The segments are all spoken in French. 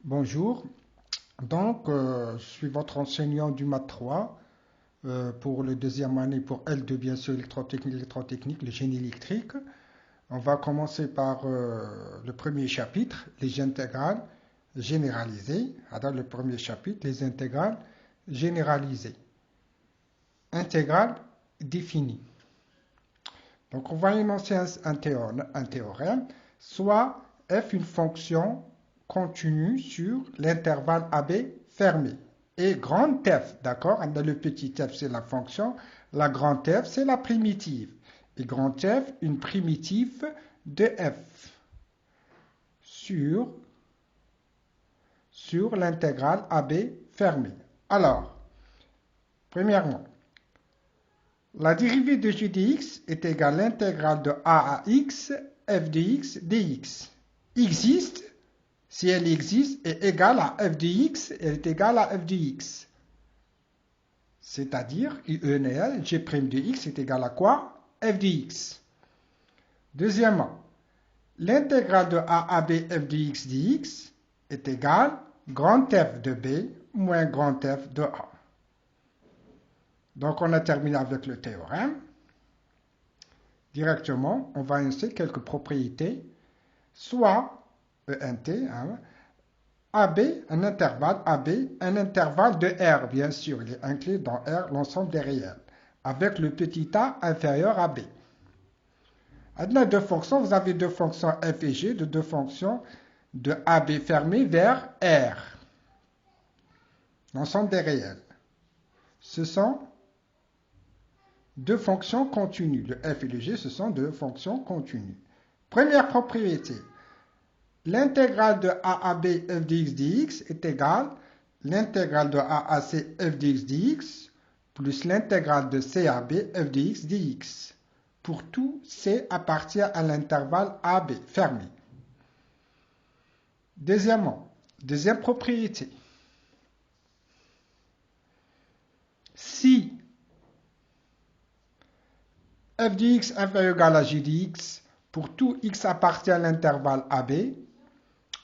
Bonjour, je suis votre enseignant du Math 3 pour le deuxième année pour L2, bien sûr, électrotechnique, le génie électrique. On va commencer par le premier chapitre, les intégrales généralisées. Alors, le premier chapitre, les intégrales généralisées. Intégrales définies. Donc, on va énoncer un théorème, soit f une fonction continue sur l'intervalle AB fermé. Et grand F, d'accord? Le petit f, c'est la fonction. La grande F, c'est la primitive. Et grand F, une primitive de f sur l'intégrale AB fermé. Alors, premièrement, la dérivée de g de x est égale à l'intégrale de a à x, f de x dx. Existe, si elle existe, est égale à f de x, elle est égale à f de x. C'est-à-dire, IENL, g' de x est égal à quoi? F de x. Deuxièmement, l'intégrale de a à b f de x dx est égale grand F de b moins grand F de a. Donc, on a terminé avec le théorème. Directement, on va insérer quelques propriétés, soit ENT, AB, un intervalle AB, un intervalle de R, bien sûr, il est inclus dans R l'ensemble des réels, avec le petit a inférieur à B. Maintenant, deux fonctions, vous avez deux fonctions f et g, de deux fonctions de AB fermé vers R, l'ensemble des réels. Ce sont deux fonctions continues. Le f et le g, ce sont deux fonctions continues. Première propriété. L'intégrale de a à b f de x dx est égale à l'intégrale de a à c f de x dx plus l'intégrale de c à b f de x dx. Pour tout c appartient à l'intervalle AB fermé. Deuxièmement, deuxième propriété. Si f de x inférieur ou égal à g de x, pour tout x appartient à l'intervalle AB,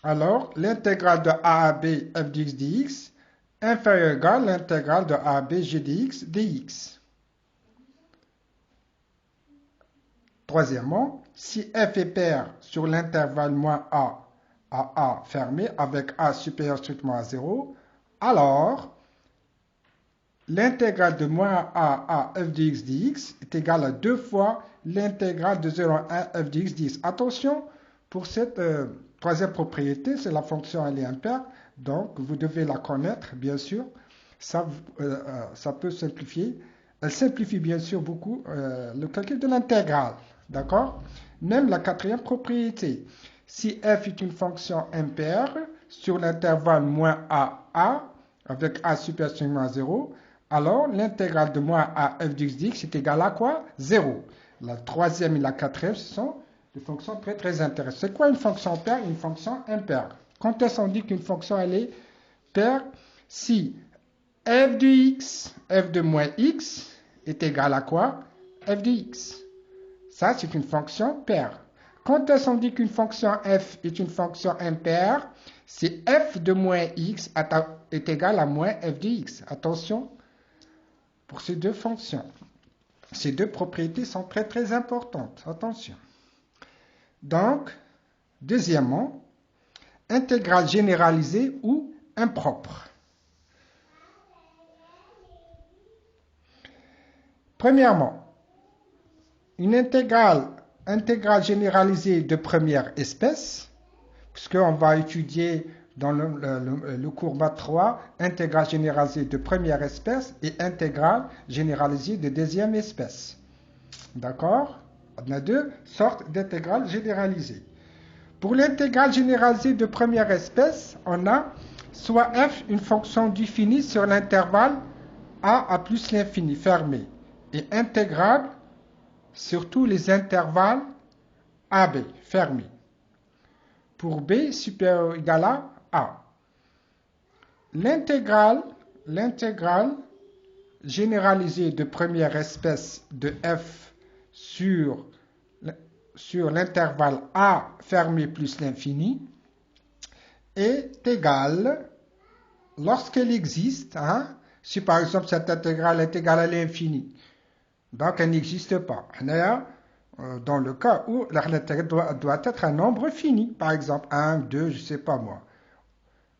alors l'intégrale de a à b f de x dx inférieure ou égale à l'intégrale de a à b g de x dx. Troisièmement, si f est pair sur l'intervalle moins a à a fermé avec a supérieur strictement à 0, alors l'intégrale de moins a à f de x dx est égale à 2 fois l'intégrale de 0 à 1 f de x dx. Attention, pour cette troisième propriété, c'est la fonction elle est impaire, donc vous devez la connaître, bien sûr. Ça peut simplifier. Elle simplifie bien sûr beaucoup le calcul de l'intégrale, d'accord? Même la quatrième propriété. Si f est une fonction impaire sur l'intervalle moins a avec a supérieur à 0, alors l'intégrale de moins a f de x dx est égale à quoi? 0. La troisième et la quatrième, ce sont des fonctions très très intéressantes. C'est quoi une fonction paire? Une fonction impaire. Quand est-ce qu'on dit qu'une fonction elle est paire? Si f de x, f de moins x est égal à quoi? F de x. Ça, c'est une fonction paire. Quand est-ce qu'on dit qu'une fonction f est une fonction impaire? Si f de moins x est égal à moins f de x. Attention pour ces deux fonctions. Ces deux propriétés sont très très importantes. Attention. Donc, deuxièmement, intégrale généralisée ou impropre. Premièrement, une intégrale généralisée de première espèce, puisqu'on va étudier dans le cours Math 3, intégrale généralisée de première espèce et intégrale généralisée de deuxième espèce. D'accord? On a deux sortes d'intégrales généralisées. Pour l'intégrale généralisée de première espèce, on a soit f une fonction définie sur l'intervalle a à plus l'infini fermé et intégrale sur tous les intervalles AB fermés. Pour b supérieur ou égal à a. L'intégrale généralisée de première espèce de f sur l'intervalle a fermé plus l'infini est égale, lorsqu'elle existe, hein, si par exemple cette intégrale est égale à l'infini, donc elle n'existe pas. Dans le cas où l'intégrale doit être un nombre fini, par exemple 1, 2, je ne sais pas moi.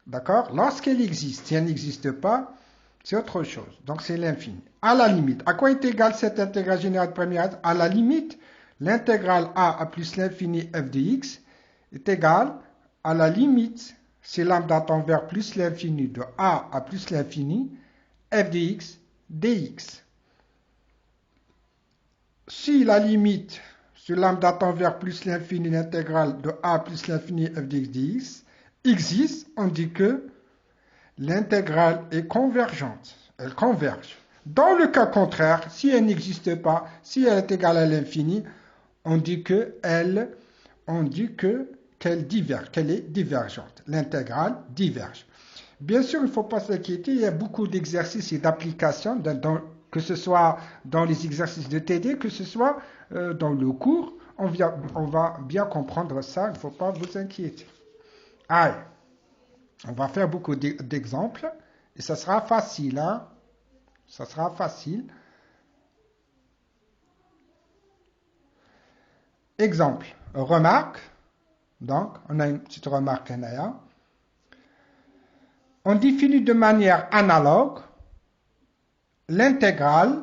D'accord? Lorsqu'elle existe, si elle n'existe pas, c'est autre chose. Donc c'est l'infini. À la limite, à quoi est égale cette intégrale générale de première? À la limite, l'intégrale a plus l'infini f de x est égale à la limite, si lambda tend vers plus l'infini de a à plus l'infini, f de x dx. Si la limite, si lambda tend vers plus l'infini, l'intégrale de a plus l'infini f de x dx existe, on dit que l'intégrale est convergente. Elle converge. Dans le cas contraire, si elle n'existe pas, si elle est égale à l'infini, on dit qu'elle diverge, qu'elle est divergente. L'intégrale diverge. Bien sûr, il ne faut pas s'inquiéter, il y a beaucoup d'exercices et d'applications, que ce soit dans les exercices de TD, que ce soit dans le cours. On va bien comprendre ça, il ne faut pas vous inquiéter. Allez, on va faire beaucoup d'exemples et ça sera facile. Hein? Ça sera facile. Exemple, remarque. Donc, on a une petite remarque là. On définit de manière analogue l'intégrale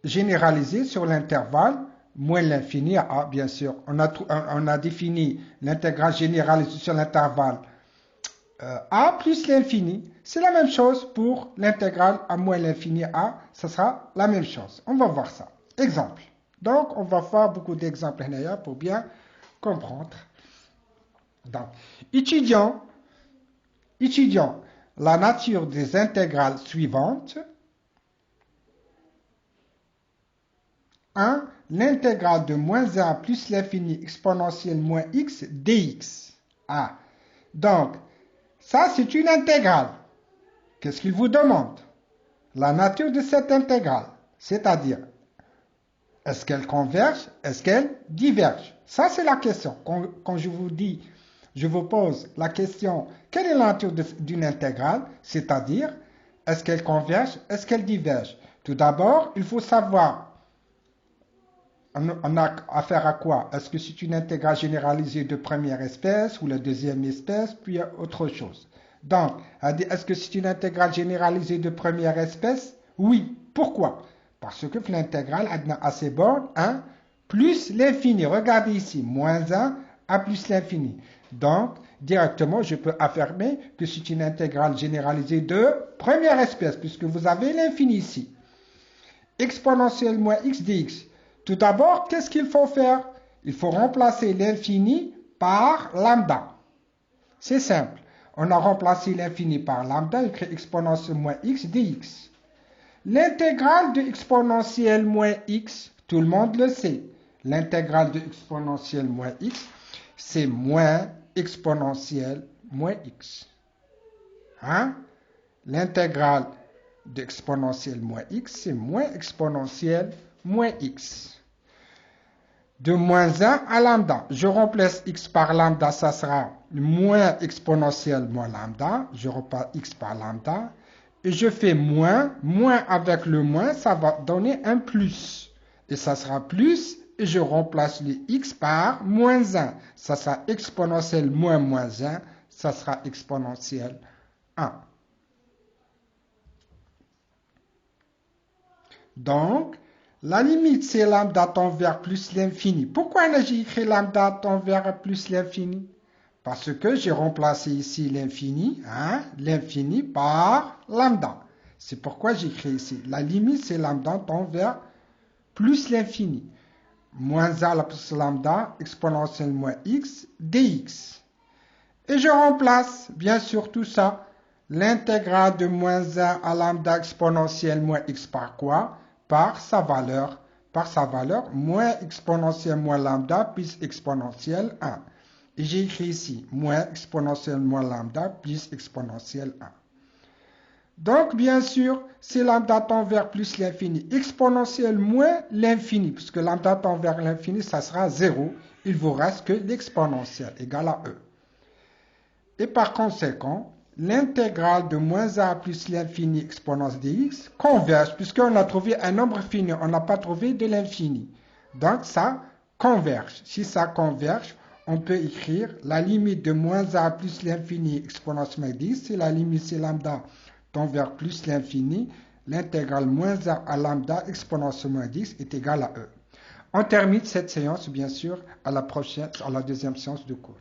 généralisée sur l'intervalle moins l'infini à a, bien sûr. On a défini l'intégrale généralisée sur l'intervalle a plus l'infini. C'est la même chose pour l'intégrale à moins l'infini a. Ça sera la même chose. On va voir ça. Exemple. Donc, on va faire beaucoup d'exemples pour bien comprendre. Donc, étudiant la nature des intégrales suivantes. 1. L'intégrale de moins 1 plus l'infini exponentielle moins x dx. Ah. Donc, ça c'est une intégrale. Qu'est-ce qu'il vous demande? La nature de cette intégrale. C'est-à-dire, est-ce qu'elle converge? Est-ce qu'elle diverge? Ça c'est la question. Quand je vous pose la question, quelle est la nature d'une intégrale? C'est-à-dire, est-ce qu'elle converge? Est-ce qu'elle diverge? Tout d'abord, il faut savoir, on a affaire à quoi? Est-ce que c'est une intégrale généralisée de première espèce ou la deuxième espèce, puis autre chose? Donc, est-ce que c'est une intégrale généralisée de première espèce? Oui. Pourquoi? Parce que l'intégrale a ses bornes 1 plus l'infini. Regardez ici, moins 1 à plus l'infini. Donc, directement, je peux affirmer que c'est une intégrale généralisée de première espèce, puisque vous avez l'infini ici. Exponentielle moins x dx. Tout d'abord, qu'est-ce qu'il faut faire? Il faut remplacer l'infini par lambda. C'est simple. On a remplacé l'infini par lambda, écrit exponentielle moins x dx. L'intégrale de exponentielle moins x, tout le monde le sait. L'intégrale de exponentielle moins x, c'est moins exponentielle moins x. Hein? L'intégrale de exponentielle moins x, c'est moins exponentielle moins x. De moins 1 à lambda. Je remplace x par lambda, ça sera moins exponentielle moins lambda. Je repasse x par lambda. Et je fais moins avec le moins, ça va donner un plus. Et ça sera plus, et je remplace le x par moins 1. Ça sera exponentielle moins 1, ça sera exponentielle 1. Donc, la limite, c'est lambda tend vers plus l'infini. Pourquoi j'ai écrit lambda tend vers plus l'infini? Parce que j'ai remplacé ici l'infini, hein, l'infini par lambda. C'est pourquoi j'écris ici. La limite, c'est lambda tend vers plus l'infini. Moins 1 plus lambda, exponentielle moins x, dx. Et je remplace, bien sûr, tout ça. L'intégrale de moins 1 à lambda exponentielle moins x par quoi? Par sa valeur, moins exponentielle moins lambda plus exponentielle 1. Et j'ai écrit ici, moins exponentielle moins lambda plus exponentielle 1. Donc, bien sûr, si lambda tend vers plus l'infini, exponentielle moins l'infini, puisque lambda tend vers l'infini, ça sera 0. Il vous reste que l'exponentielle égale à e. Et par conséquent, l'intégrale de moins a plus l'infini exponence dx converge, puisqu'on a trouvé un nombre fini, on n'a pas trouvé de l'infini. Donc ça converge. Si ça converge, on peut écrire la limite de moins a plus l'infini exponence moins dx, si la limite c'est lambda tend vers plus l'infini, l'intégrale moins a à lambda exponence moins 10 est égale à E. On termine cette séance, bien sûr, à la deuxième séance de cours.